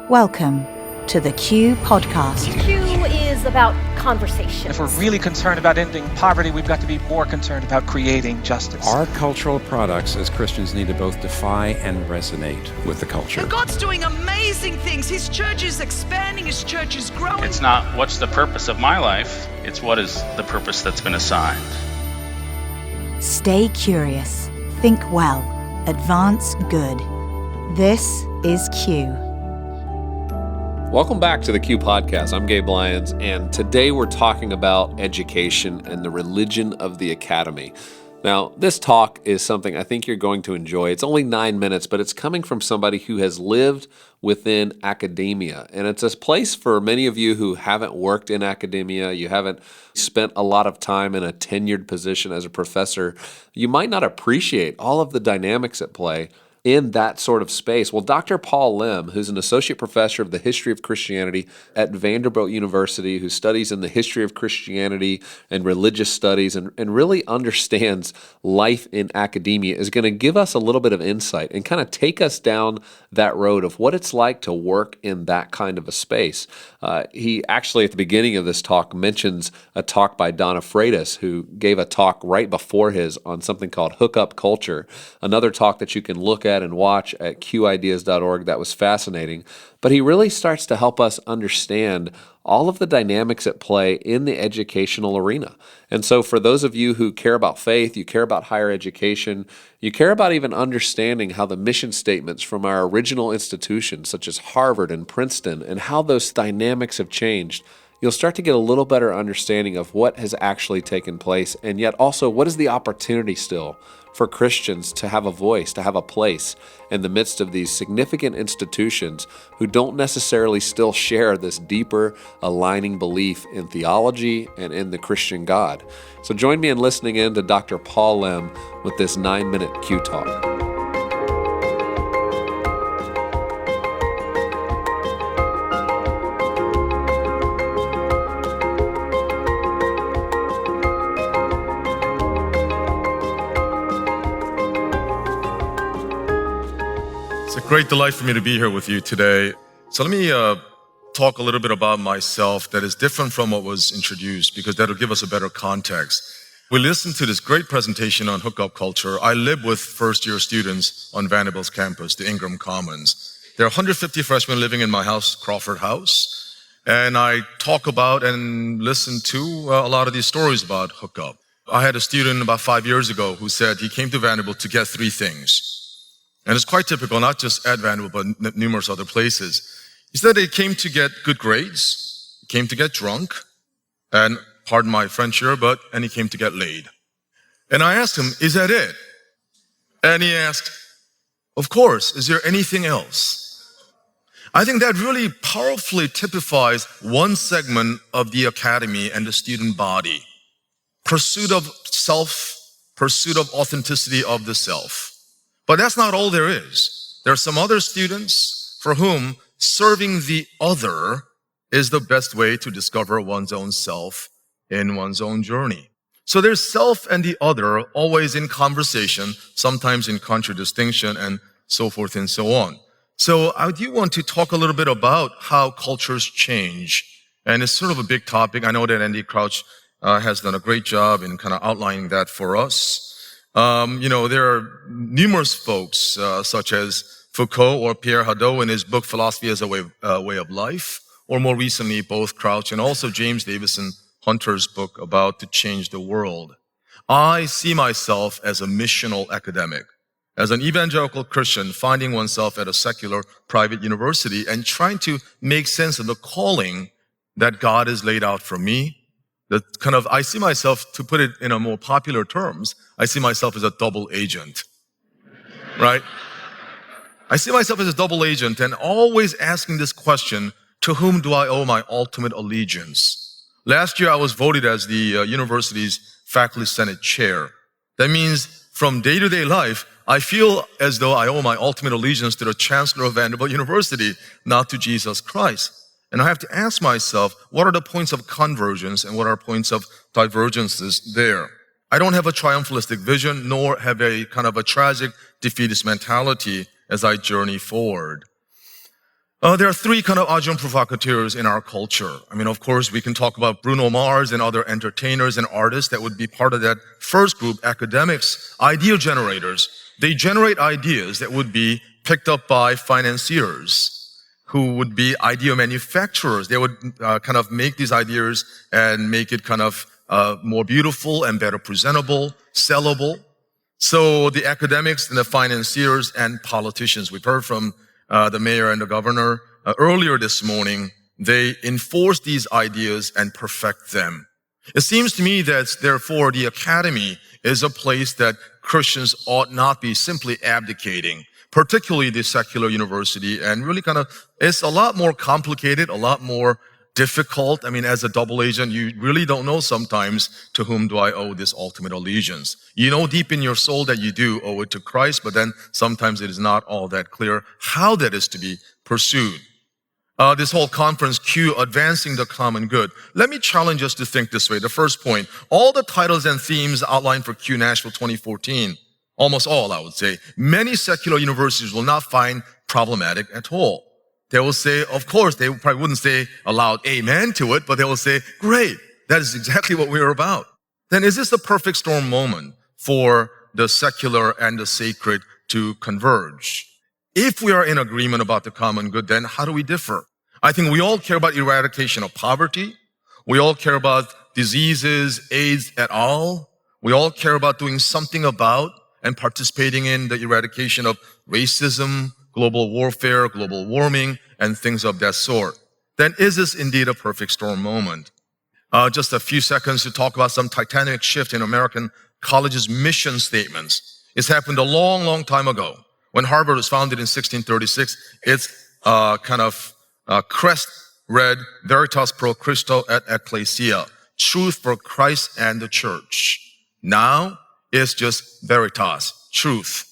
Welcome to the Q Podcast. Q is about conversation. If we're really concerned about ending poverty, we've got to be more concerned about creating justice. Our cultural products as Christians need to both defy and resonate with the culture. And God's doing amazing things. His church is expanding, His church is growing. It's not what's the purpose of my life, it's what is the purpose that's been assigned. Stay curious, think well, advance good. This is Q. Welcome back to the Q Podcast. I'm Gabe Lyons, and today we're talking about education and the religion of the academy. Now, this talk is something I think you're going to enjoy. It's only 9 minutes, but it's coming from somebody who has lived within academia. And it's a place for many of you who haven't worked in academia, you haven't spent a lot of time in a tenured position as a professor. You might not appreciate all of the dynamics at play in that sort of space. Well, Dr. Paul Lim, who's an associate professor of the history of Christianity at Vanderbilt University, who studies in the history of Christianity and religious studies and really understands life in academia, is going to give us a little bit of insight and kind of take us down that road of what it's like to work in that kind of a space. He actually, at the beginning of this talk, mentions a talk by Donna Freitas, who gave a talk right before his on something called hookup culture, another talk that you can look at and watch at qideas.org. That was fascinating. But he really starts to help us understand all of the dynamics at play in the educational arena. And so for those of you who care about faith, you care about higher education, you care about even understanding how the mission statements from our original institutions, such as Harvard and Princeton, and how those dynamics have changed, you'll start to get a little better understanding of what has actually taken place, and yet also what is the opportunity still for Christians to have a voice, to have a place in the midst of these significant institutions who don't necessarily still share this deeper aligning belief in theology and in the Christian God. So join me in listening in to Dr. Paul Lim with this 9-minute Q Talk. Great delight for me to be here with you today. So let me talk a little bit about myself that is different from what was introduced, because that'll give us a better context. We listened to this great presentation on hookup culture. I live with first-year students on Vanderbilt's campus, the Ingram Commons. There are 150 freshmen living in my house, Crawford House, and I talk about and listen to a lot of these stories about hookup. I had a student about 5 years ago who said he came to Vanderbilt to get 3 things. And it's quite typical, not just at Vanderbilt, but numerous other places. He said he came to get good grades, he came to get drunk, and pardon my French here, and he came to get laid. And I asked him, is that it? And he asked, of course, is there anything else? I think that really powerfully typifies one segment of the academy and the student body. Pursuit of self, pursuit of authenticity of the self. But that's not all there is. There are some other students for whom serving the other is the best way to discover one's own self in one's own journey. So there's self and the other always in conversation, sometimes in contradistinction and so forth and so on. So I do want to talk a little bit about how cultures change. And it's sort of a big topic. I know that Andy Crouch has done a great job in kind of outlining that for us. There are numerous folks, such as Foucault or Pierre Hadot in his book, Philosophy as a Way of Life, or more recently, both Crouch and also James Davison Hunter's book about To Change the World. I see myself as a missional academic, as an evangelical Christian, finding oneself at a secular private university and trying to make sense of the calling that God has laid out for me. I see myself, to put it in a more popular terms, I see myself as a double agent, right? I see myself as a double agent and always asking this question, to whom do I owe my ultimate allegiance? Last year, I was voted as the university's faculty senate chair. That means from day-to-day life, I feel as though I owe my ultimate allegiance to the chancellor of Vanderbilt University, not to Jesus Christ. And I have to ask myself, what are the points of convergence and what are points of divergences there? I don't have a triumphalistic vision, nor have a kind of a tragic defeatist mentality as I journey forward. There are three kind of agents provocateurs in our culture. I mean, of course, we can talk about Bruno Mars and other entertainers and artists that would be part of that first group, academics, idea generators. They generate ideas that would be picked up by financiers who would be idea manufacturers. They would kind of make these ideas and make it kind of more beautiful and better presentable, sellable. So the academics and the financiers and politicians, we've heard from the mayor and the governor earlier this morning, they enforce these ideas and perfect them. It seems to me that therefore the academy is a place that Christians ought not be simply abdicating, particularly the secular university, and really it's a lot more complicated, a lot more difficult. I mean, as a double agent, you really don't know sometimes to whom do I owe this ultimate allegiance. You know deep in your soul that you do owe it to Christ, but then sometimes it is not all that clear how that is to be pursued. This whole conference, Q, advancing the common good. Let me challenge us to think this way. The first point, all the titles and themes outlined for Q Nashville 2014, almost all, I would say, many secular universities will not find problematic at all. They will say, of course, they probably wouldn't say a loud amen to it, but they will say, great, that is exactly what we're about. Then is this the perfect storm moment for the secular and the sacred to converge? If we are in agreement about the common good, then how do we differ? I think we all care about eradication of poverty. We all care about diseases, AIDS et al. We all care about doing something about and participating in the eradication of racism, global warfare, global warming, and things of that sort. Then is this indeed a perfect storm moment? Just a few seconds to talk about some titanic shift in American colleges' mission statements. It's happened a long, long time ago. When Harvard was founded in 1636, its crest read Veritas pro Christo et Ecclesia, truth for Christ and the church. Now it's just Veritas, truth.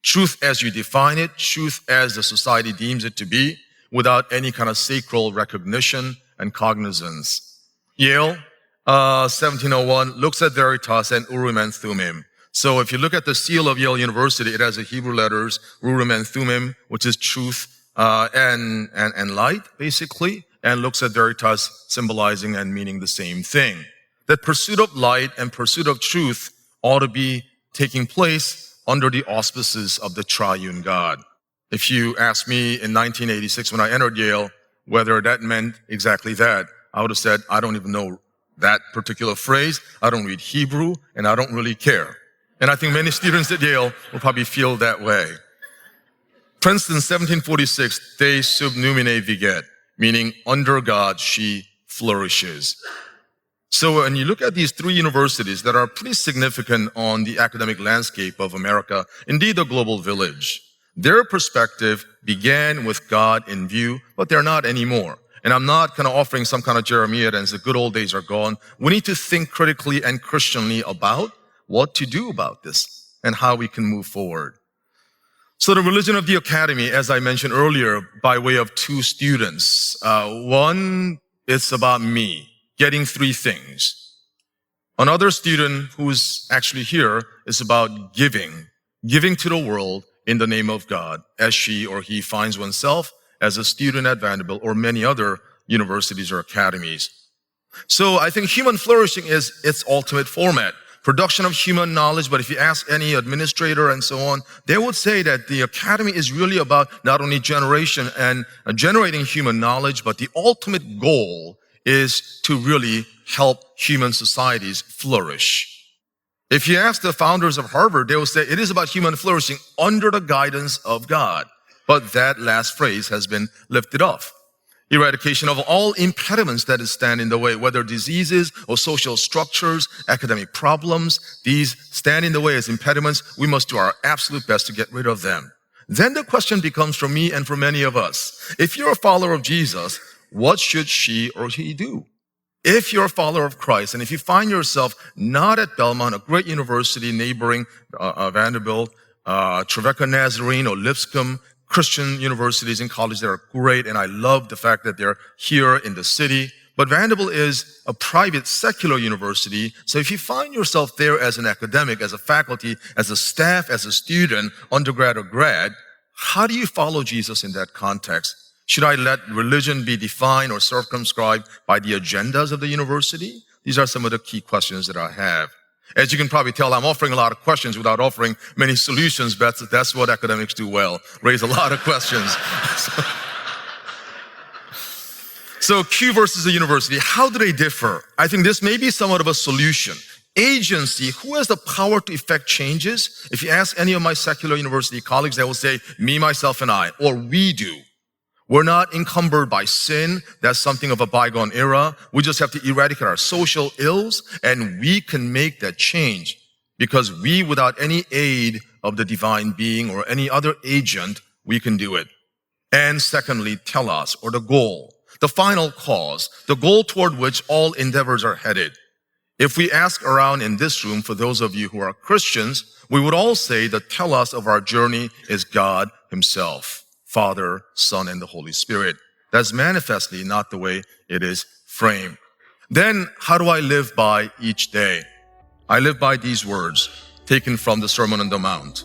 Truth as you define it, truth as the society deems it to be, without any kind of sacral recognition and cognizance. Yale, 1701, looks at Veritas and Urim and Thummim. So if you look at the seal of Yale University, it has the Hebrew letters, Urim and Thummim, which is truth and light, basically, and looks at Veritas symbolizing and meaning the same thing. That pursuit of light and pursuit of truth ought to be taking place under the auspices of the triune God. If you asked me in 1986 when I entered Yale whether that meant exactly that, I would have said, I don't even know that particular phrase. I don't read Hebrew, and I don't really care. And I think many students at Yale will probably feel that way. Princeton, 1746, Dei sub numine viget, meaning under God she flourishes. So when you look at these three universities that are pretty significant on the academic landscape of America, indeed the global village, their perspective began with God in view, but they're not anymore. And I'm not kind of offering some kind of Jeremiah and the good old days are gone. We need to think critically and Christianly about what to do about this and how we can move forward. So the religion of the academy, as I mentioned earlier, by way of two students. One, it's about me. Getting three things. Another student who's actually here is about giving to the world in the name of God, as she or he finds oneself as a student at Vanderbilt or many other universities or academies. So I think human flourishing is its ultimate format. Production of human knowledge, but if you ask any administrator and so on, they would say that the academy is really about not only generation and generating human knowledge, but the ultimate goal is to really help human societies flourish. If you ask the founders of Harvard, they will say it is about human flourishing under the guidance of God. But that last phrase has been lifted off. Eradication of all impediments that stand in the way, whether diseases or social structures, academic problems, these stand in the way as impediments. We must do our absolute best to get rid of them. Then the question becomes for me and for many of us, if you're a follower of Jesus, what should she or he do? If you're a follower of Christ, and if you find yourself not at Belmont, a great university neighboring Vanderbilt, Trevecca Nazarene or Lipscomb, Christian universities and colleges that are great, and I love the fact that they're here in the city. But Vanderbilt is a private secular university, so if you find yourself there as an academic, as a faculty, as a staff, as a student, undergrad or grad, how do you follow Jesus in that context? Should I let religion be defined or circumscribed by the agendas of the university? These are some of the key questions that I have. As you can probably tell, I'm offering a lot of questions without offering many solutions, but that's what academics do well, raise a lot of questions. So Q versus the university, how do they differ? I think this may be somewhat of a solution. Agency, who has the power to effect changes? If you ask any of my secular university colleagues, they will say, me, myself, and I, or we do. We're not encumbered by sin. That's something of a bygone era. We just have to eradicate our social ills, and we can make that change because we, without any aid of the divine being or any other agent, we can do it. And secondly, telos, or the goal, the final cause, the goal toward which all endeavors are headed. If we ask around in this room, for those of you who are Christians, we would all say the telos of our journey is God himself. Father, Son, and the Holy Spirit. That's manifestly not the way it is framed. Then, how do I live by each day? I live by these words taken from the Sermon on the Mount.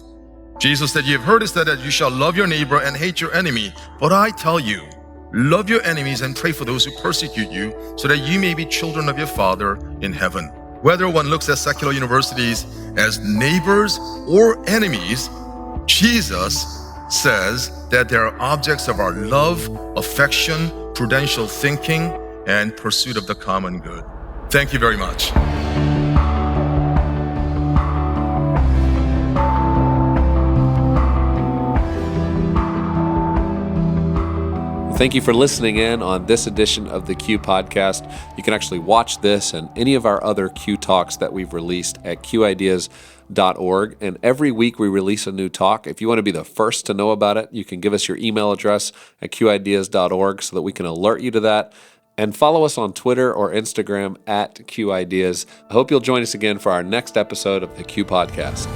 Jesus said, "You have heard it said that you shall love your neighbor and hate your enemy. But I tell you, love your enemies and pray for those who persecute you, so that you may be children of your Father in heaven." Whether one looks at secular universities as neighbors or enemies, Jesus says that they are objects of our love, affection, prudential thinking, and pursuit of the common good. Thank you very much. Thank you for listening in on this edition of the Q Podcast. You can actually watch this and any of our other Q Talks that we've released at qideas.org. And every week we release a new talk. If you want to be the first to know about it, you can give us your email address at qideas.org so that we can alert you to that. And follow us on Twitter or Instagram at QIdeas. I hope you'll join us again for our next episode of the Q Podcast.